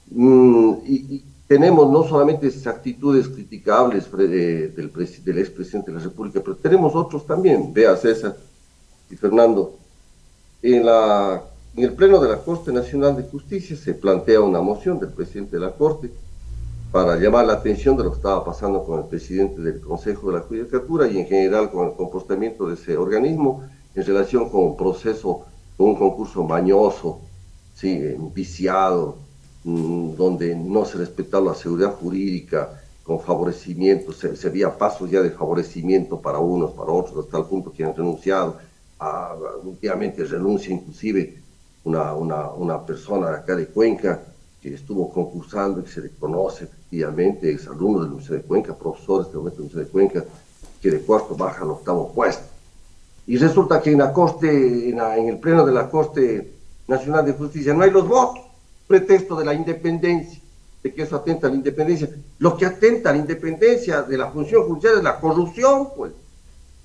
y tenemos no solamente esas actitudes criticables del expresidente de la República, pero tenemos otros también. Vea, César y Fernando, en el Pleno de la Corte Nacional de Justicia se plantea una moción del presidente de la Corte para llamar la atención de lo que estaba pasando con el presidente del Consejo de la Judicatura y en general con el comportamiento de ese organismo en relación con un proceso, con un concurso mañoso, ¿sí? Viciado, donde no se respetaba la seguridad jurídica, con favorecimiento, se veía pasos ya de favorecimiento para unos, para otros, hasta el punto que han renunciado, últimamente renuncia inclusive una persona de acá de Cuenca, que estuvo concursando y que se le conoce efectivamente, exalumno del Universidad de Cuenca, profesor de este momento de la Universidad de Cuenca, que de cuarto baja al octavo puesto. Y resulta que en el Pleno de la Corte Nacional de Justicia no hay los votos, pretexto de la independencia, de que eso atenta a la independencia. Lo que atenta a la independencia de la función judicial es la corrupción, pues.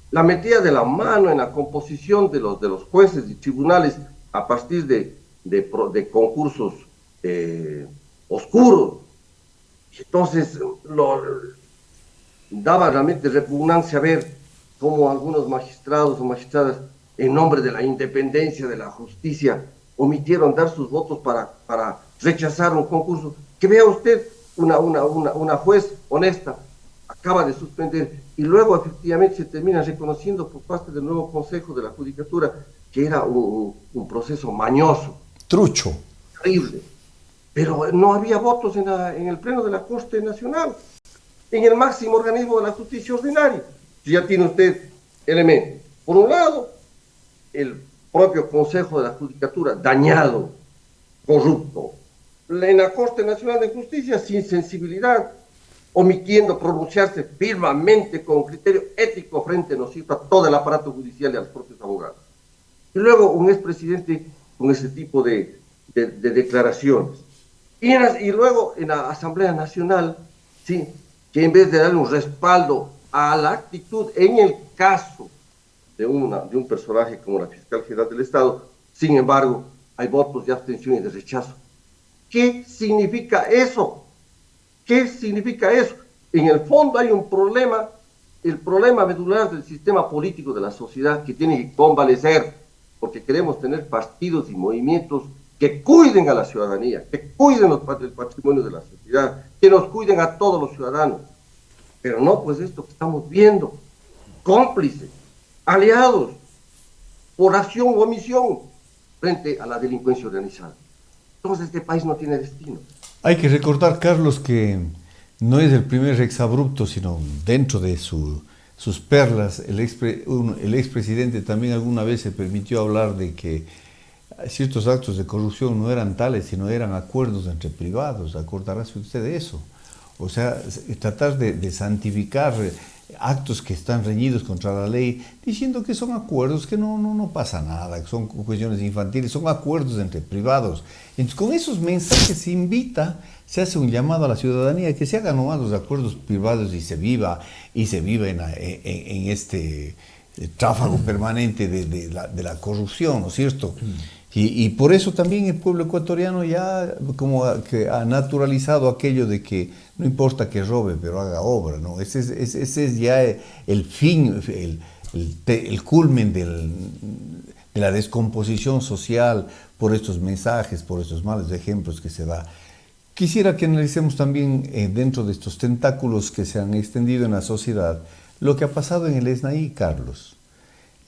La metida de la mano en la composición de los jueces y tribunales a partir de concursos oscuros. Entonces, daba realmente repugnancia ver cómo algunos magistrados o magistradas, en nombre de la independencia de la justicia, omitieron dar sus votos para rechazar un concurso. Que vea usted, una juez honesta acaba de suspender y luego efectivamente se termina reconociendo por parte del nuevo Consejo de la Judicatura que era un proceso mañoso. Trucho. Terrible. Pero no había votos en el Pleno de la Corte Nacional, en el máximo organismo de la justicia ordinaria. Ya tiene usted elementos. Por un lado, el propio Consejo de la Judicatura dañado, corrupto. En la Corte Nacional de Justicia, sin sensibilidad, omitiendo pronunciarse firmemente con criterio ético frente, ¿no es cierto?, a todo el aparato judicial y a los propios abogados. Y luego un expresidente con ese tipo de declaraciones. Y luego en la Asamblea Nacional, ¿sí?, que en vez de darle un respaldo a la actitud en el caso de un personaje como la Fiscal General del Estado, sin embargo, hay votos de abstención y de rechazo. ¿Qué significa eso? ¿Qué significa eso? En el fondo hay un problema, el problema medular del sistema político de la sociedad que tiene que convalecer, porque queremos tener partidos y movimientos que cuiden a la ciudadanía, que cuiden el patrimonio de la sociedad, que nos cuiden a todos los ciudadanos. Pero no, pues esto que estamos viendo, cómplices, aliados, por acción o omisión, frente a la delincuencia organizada. Entonces este país no tiene destino. Hay que recordar, Carlos, que no es el primer exabrupto, sino dentro de sus perlas, el expresidente también alguna vez se permitió hablar de que ciertos actos de corrupción no eran tales, sino eran acuerdos entre privados. Acordarás usted de eso. O sea, tratar de santificar actos que están reñidos contra la ley, diciendo que son acuerdos, que no pasa nada, que son cuestiones infantiles, son acuerdos entre privados. Entonces, con esos mensajes se hace un llamado a la ciudadanía que se hagan nomás los acuerdos privados y se viva en este tráfago permanente de la corrupción, ¿no es cierto? Y por eso también el pueblo ecuatoriano ya como que ha naturalizado aquello de que no importa que robe, pero haga obra, ¿no? Ese es ya el fin, el culmen de la descomposición social por estos mensajes, por estos malos ejemplos que se da. Quisiera que analicemos también dentro de estos tentáculos que se han extendido en la sociedad lo que ha pasado en el SNAI, Carlos.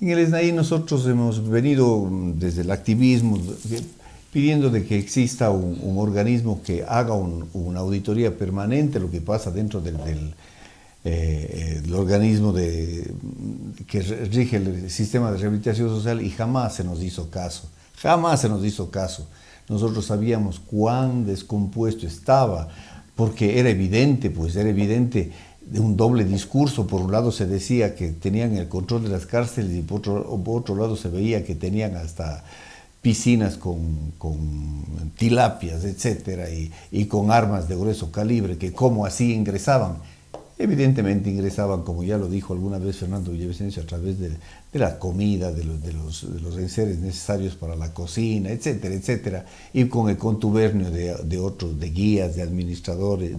En el SNAI nosotros hemos venido desde el activismo pidiendo de que exista un organismo que haga una auditoría permanente de lo que pasa dentro el organismo que rige el sistema de rehabilitación social, y jamás se nos hizo caso, jamás se nos hizo caso. Nosotros sabíamos cuán descompuesto estaba, porque era evidente, de un doble discurso. Por un lado se decía que tenían el control de las cárceles y por otro lado se veía que tenían hasta piscinas con tilapias, etcétera, y con armas de grueso calibre, que cómo así ingresaban. Evidentemente ingresaban, como ya lo dijo alguna vez Fernando Villavicencio, a través de la comida, de los enseres necesarios para la cocina, etcétera, etcétera, y con el contubernio de otros, de guías, de administradores,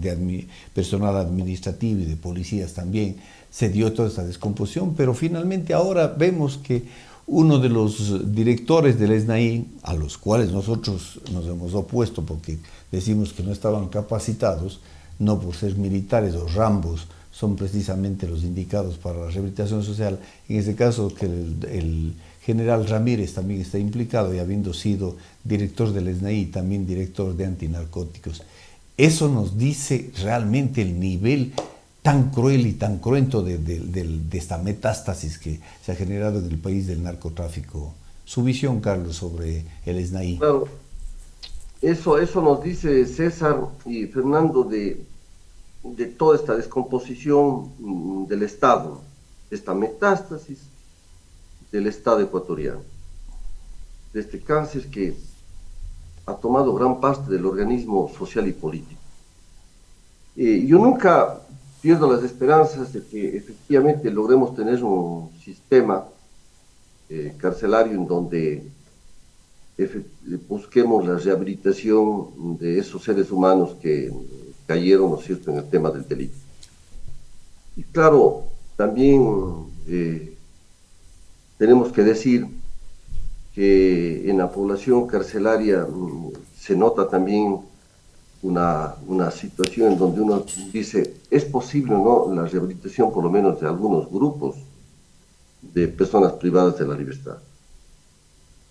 personal administrativo y de policías también. Se dio toda esta descomposición, pero finalmente ahora vemos que uno de los directores del SNAI, a los cuales nosotros nos hemos opuesto porque decimos que no estaban capacitados, no por ser militares o rambos, son precisamente los indicados para la rehabilitación social. En este caso, que el general Ramírez también está implicado, y habiendo sido director del SNAI, también director de antinarcóticos. Eso nos dice realmente el nivel tan cruel y tan cruento de esta metástasis que se ha generado en el país del narcotráfico. Su visión, Carlos, sobre el SNAI. Claro, eso nos dice César y Fernando de toda esta descomposición del Estado, esta metástasis del Estado ecuatoriano, de este cáncer que ha tomado gran parte del organismo social y político. Yo nunca pierdo las esperanzas de que efectivamente logremos tener un sistema carcelario en donde busquemos la rehabilitación de esos seres humanos que cayeron, ¿no es cierto?, en el tema del delito. Y claro, también tenemos que decir que en la población carcelaria se nota también una situación en donde uno dice, ¿es posible o no la rehabilitación por lo menos de algunos grupos de personas privadas de la libertad?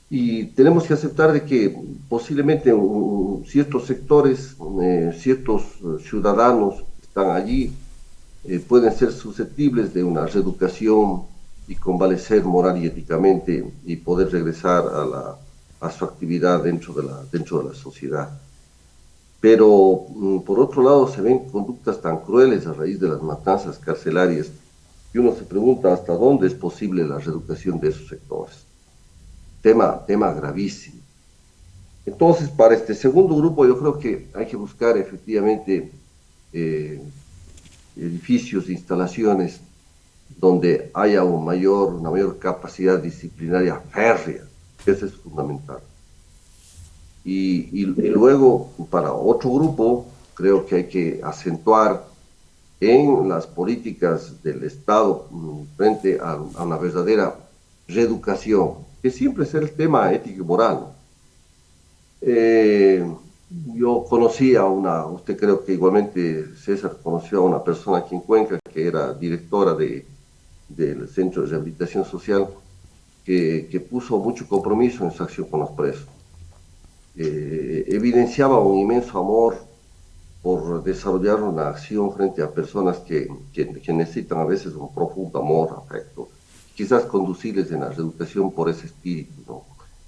Y tenemos que aceptar de que posiblemente ciertos sectores, ciertos ciudadanos que están allí, pueden ser susceptibles de una reeducación y convalecer moral y éticamente y poder regresar a su actividad dentro de la sociedad. Pero por otro lado se ven conductas tan crueles a raíz de las matanzas carcelarias que uno se pregunta hasta dónde es posible la reeducación de esos sectores. Tema gravísimo. Entonces, para este segundo grupo yo creo que hay que buscar efectivamente edificios, instalaciones donde haya una mayor capacidad disciplinaria férrea, eso es fundamental. Y luego, para otro grupo, creo que hay que acentuar en las políticas del Estado frente a una verdadera reeducación, que siempre es el tema ético y moral. Yo conocí usted creo que igualmente César conoció a una persona aquí en Cuenca que era directora del Centro de Rehabilitación Social, que puso mucho compromiso en su acción con los presos. Evidenciaba un inmenso amor por desarrollar una acción frente a personas que necesitan a veces un profundo amor, afecto, quizás conducirles en la reeducación por ese espíritu, ¿no?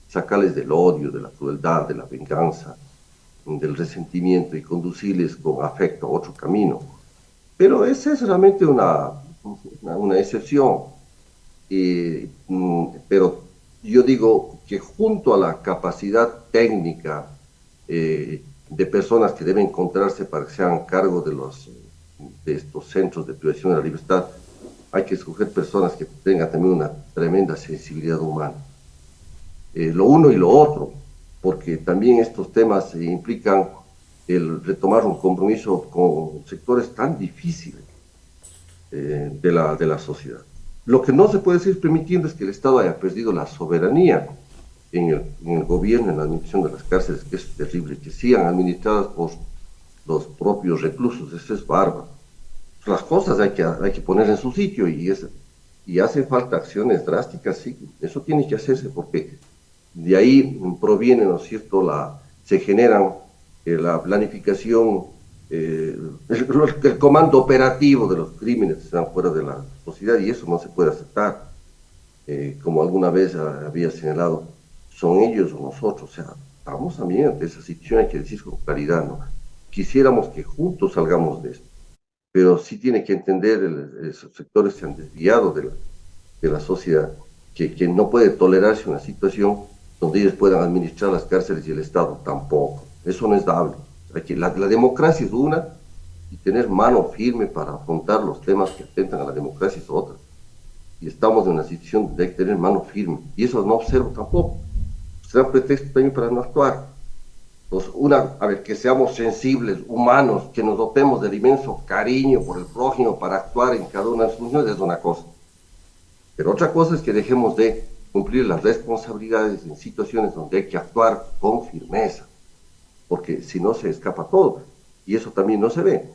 Sacarles del odio, de la crueldad, de la venganza, del resentimiento y conducirles con afecto a otro camino. Pero esa es realmente una excepción. Pero yo digo que junto a la capacidad técnica de personas que deben encontrarse para que se hagan cargo de estos centros de privación de la libertad, hay que escoger personas que tengan también una tremenda sensibilidad humana. Lo uno y lo otro, porque también estos temas implican el retomar un compromiso con sectores tan difíciles de la sociedad. Lo que no se puede seguir permitiendo es que el Estado haya perdido la soberanía en el gobierno, en la administración de las cárceles, que es terrible, que sigan administradas por los propios reclusos, eso es bárbaro. Las cosas hay que poner en su sitio y hacen falta acciones drásticas, sí, eso tiene que hacerse porque de ahí proviene, ¿no es cierto?, se generan la planificación el comando operativo de los crímenes están fuera de la sociedad y eso no se puede aceptar. Como alguna vez había señalado, son ellos o nosotros, o sea, estamos también ante esa situación, hay que decir con claridad, ¿no? Quisiéramos que juntos salgamos de esto, pero sí tiene que entender, esos sectores se han desviado de la sociedad, que no puede tolerarse una situación donde ellos puedan administrar las cárceles y el Estado tampoco. Eso no es dable. La democracia es una y tener mano firme para afrontar los temas que atentan a la democracia es otra. Y estamos en una situación donde hay que tener mano firme. Y eso no observo tampoco. Será pretexto también para no actuar. Pues a ver, que seamos sensibles, humanos, que nos dotemos del inmenso cariño por el prójimo para actuar en cada una de sus funciones es una cosa. Pero otra cosa es que dejemos de cumplir las responsabilidades en situaciones donde hay que actuar con firmeza, porque si no se escapa todo, y eso también no se ve.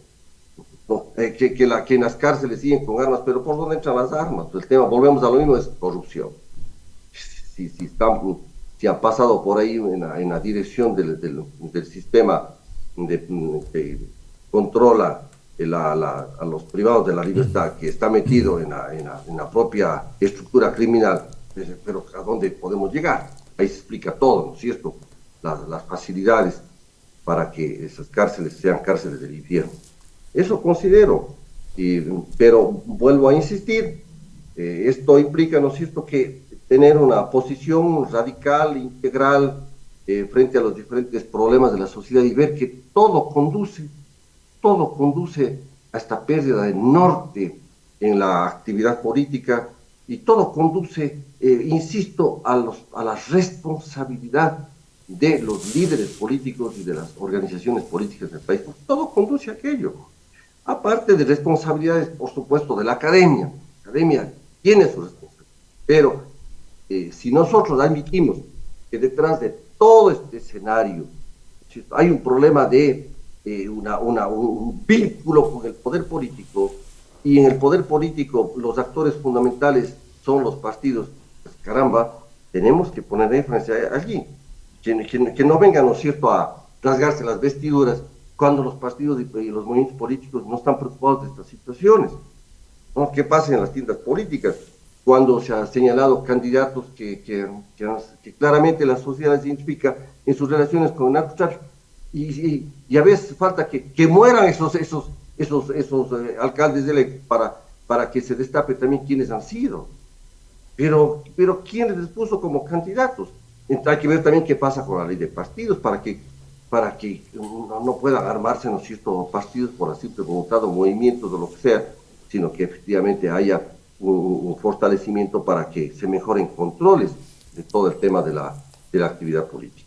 No, que en las cárceles siguen con armas, pero ¿por dónde entran las armas? El tema, volvemos a lo mismo, es corrupción. Si han pasado por ahí en la dirección del sistema que controla a los privados de la libertad, que está metido en la propia estructura criminal, pero ¿a dónde podemos llegar? Ahí se explica todo, ¿no es cierto? Las facilidades para que esas cárceles sean cárceles del infierno. Eso considero, pero vuelvo a insistir, esto implica, ¿no es cierto?, que tener una posición radical, integral, frente a los diferentes problemas de la sociedad y ver que todo conduce a esta pérdida de norte en la actividad política y todo conduce, insisto, a la responsabilidad de los líderes políticos y de las organizaciones políticas del país. Todo conduce a aquello. Aparte de responsabilidades, por supuesto, de la academia. La academia tiene su responsabilidad. Pero si nosotros admitimos que detrás de todo este escenario hay un problema de un vínculo con el poder político, y en el poder político los actores fundamentales son los partidos, pues caramba, tenemos que poner énfasis allí. Que no vengan, ¿no es cierto?, a rasgarse las vestiduras cuando los partidos y los movimientos políticos no están preocupados de estas situaciones, ¿no? ¿Qué pasa en las tiendas políticas? Cuando se ha señalado candidatos que claramente la sociedad les identifica en sus relaciones con el narcotráfico, y a veces falta que mueran esos alcaldes de ley para que se destape también quiénes han sido. Pero ¿quién les puso como candidatos? Entonces, hay que ver también qué pasa con la ley de partidos para que no puedan armarse, ¿no es cierto?, partidos por la simple voluntad o movimientos o lo que sea, sino que efectivamente haya un fortalecimiento para que se mejoren controles de todo el tema de la actividad política.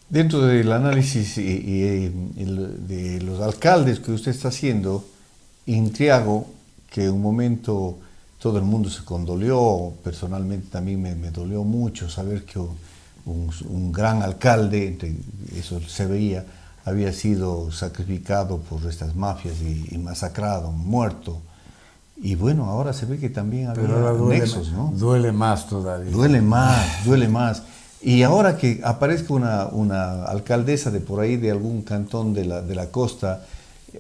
Dentro del análisis de los alcaldes que usted está haciendo, intriago que un momento todo el mundo se condolió, personalmente también me dolió mucho saber que un gran alcalde, eso se veía, había sido sacrificado por estas mafias y masacrado, muerto. Y bueno, ahora se ve que también había nexos, ¿no? Duele más todavía. Duele más. Y ahora que aparezca una alcaldesa de por ahí, de algún cantón de la costa,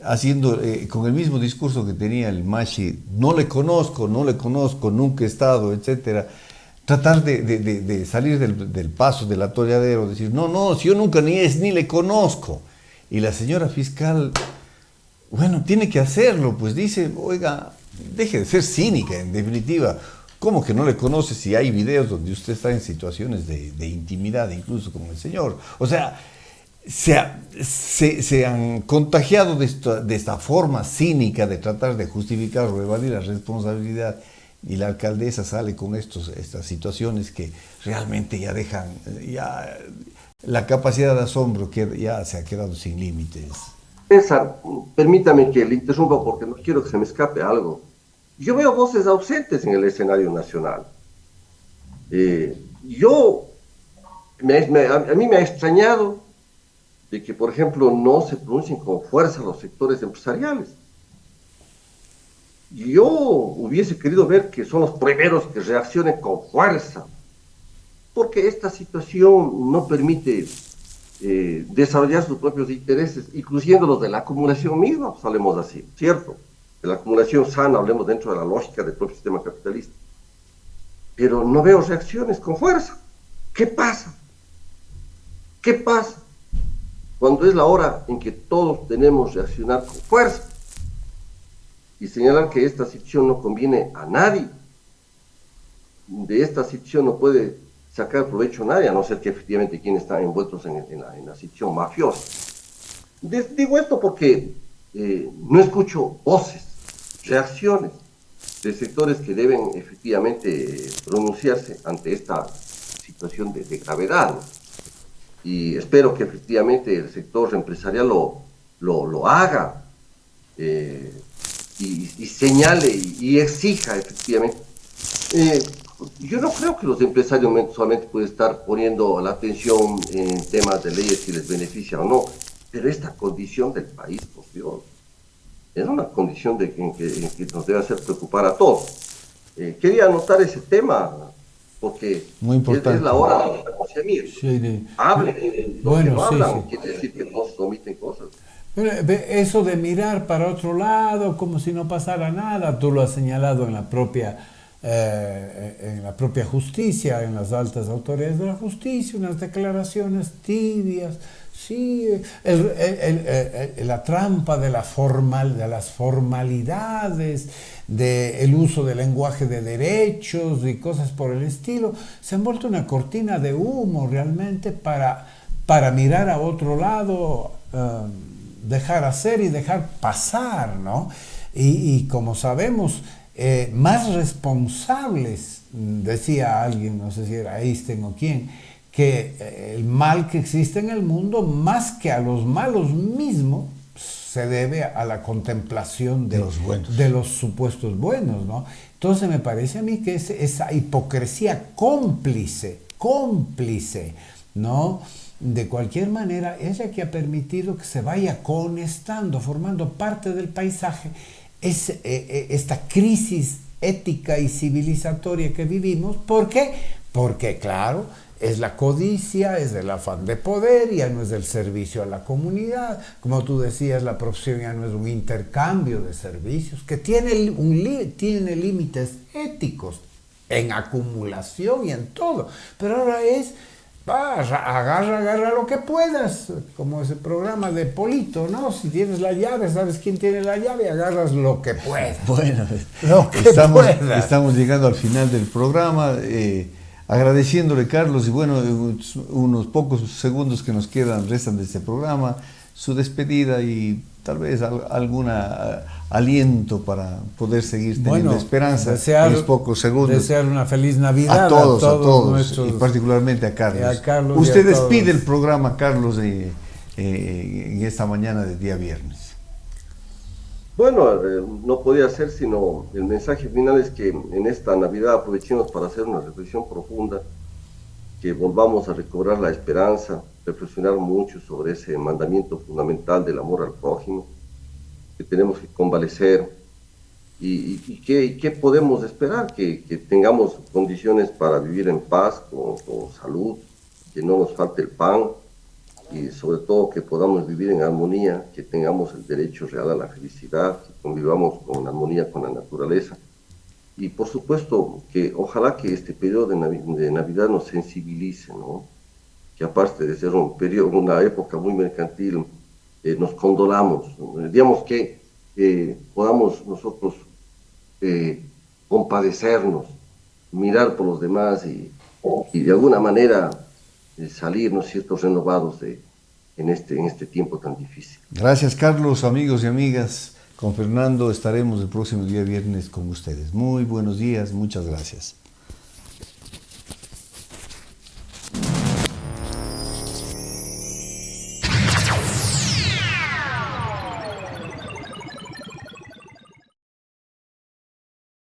haciendo con el mismo discurso que tenía el Mashi, no le conozco, nunca he estado, etcétera. Tratar de salir del paso, del atolladero, decir, no, si yo nunca ni le conozco. Y la señora fiscal, bueno, tiene que hacerlo, pues dice, oiga, deje de ser cínica, en definitiva. ¿Cómo que no le conoce si hay videos donde usted está en situaciones de intimidad, incluso con el señor? O sea, se han contagiado de esta forma cínica de tratar de justificar o evadir la responsabilidad, y la alcaldesa sale con estas situaciones que realmente ya dejan la capacidad de asombro, que ya se ha quedado sin límites. César, permítame que le interrumpa porque no quiero que se me escape algo. Yo veo voces ausentes en el escenario nacional. A mí me ha extrañado de que, por ejemplo, no se pronuncien con fuerza los sectores empresariales. Yo hubiese querido ver que son los primeros que reaccionen con fuerza, porque esta situación no permite desarrollar sus propios intereses, incluyendo los de la acumulación misma, pues hablemos así, ¿cierto? De la acumulación sana, hablemos dentro de la lógica del propio sistema capitalista. Pero no veo reacciones con fuerza. ¿Qué pasa? ¿Qué pasa? Cuando es la hora en que todos tenemos que reaccionar con fuerza y señalar que esta situación no conviene a nadie, de esta situación no puede sacar provecho a nadie, a no ser que efectivamente quienes están envueltos en la situación mafiosa. Digo esto porque no escucho voces, reacciones de sectores que deben efectivamente pronunciarse ante esta situación de gravedad, ¿no? Y espero que efectivamente el sector empresarial lo haga y señale y exija efectivamente. Yo no creo que los empresarios solamente pueden estar poniendo la atención en temas de leyes si les beneficia o no, pero esta condición del país, por Dios, es una condición en que nos debe hacer preocupar a todos. Quería anotar ese tema porque muy importante. Es la hora del pronunciamiento. Sí, hablen, los bueno, que no hablan, sí. quiere decir que no se omiten cosas. Pero eso de mirar para otro lado como si no pasara nada, tú lo has señalado en la propia justicia, en las altas autoridades de la justicia, unas declaraciones tibias, sí, la trampa de las formalidades, del uso del lenguaje de derechos y cosas por el estilo, se han vuelto una cortina de humo realmente para mirar a otro lado, dejar hacer y dejar pasar, ¿no? Y como sabemos, más responsables, decía alguien, no sé si era Einstein o quién, que el mal que existe en el mundo, más que a los malos mismos, se debe a la contemplación de los supuestos buenos, ¿no? Entonces me parece a mí que esa hipocresía cómplice, ¿no? De cualquier manera, es la que ha permitido que se vaya conestando, formando parte del paisaje, esta crisis ética y civilizatoria que vivimos. ¿Por qué? Porque, claro, es la codicia, es el afán de poder, ya no es el servicio a la comunidad. Como tú decías, la profesión ya no es un intercambio de servicios, que tiene límites éticos en acumulación y en todo. Pero ahora es, agarra lo que puedas, como ese programa de Polito, ¿no? Si tienes la llave, sabes quién tiene la llave, agarras lo que puedas. Bueno, lo que estamos llegando al final del programa. Agradeciéndole, Carlos, y bueno, unos pocos segundos que nos restan de este programa, su despedida y tal vez algún aliento para poder seguir teniendo esperanza en los pocos segundos. Desear una feliz Navidad a todos nuestros, y particularmente a Carlos. Y Usted despide el programa, Carlos, en esta mañana de día viernes. Bueno, no podía ser sino el mensaje final es que en esta Navidad aprovechemos para hacer una reflexión profunda, que volvamos a recobrar la esperanza, reflexionar mucho sobre ese mandamiento fundamental del amor al prójimo, que tenemos que convalecer y qué podemos esperar, que tengamos condiciones para vivir en paz, con salud, que no nos falte el pan, y sobre todo que podamos vivir en armonía, que tengamos el derecho real a la felicidad, que convivamos con armonía con la naturaleza. Y por supuesto que ojalá que este periodo de Navidad nos sensibilice, ¿no? Que aparte de ser una época muy mercantil, nos condolamos, digamos que podamos nosotros compadecernos, mirar por los demás y de alguna manera salir, ¿no es cierto?, renovados en este tiempo tan difícil. Gracias, Carlos, amigos y amigas. Con Fernando estaremos el próximo día viernes con ustedes. Muy buenos días, muchas gracias.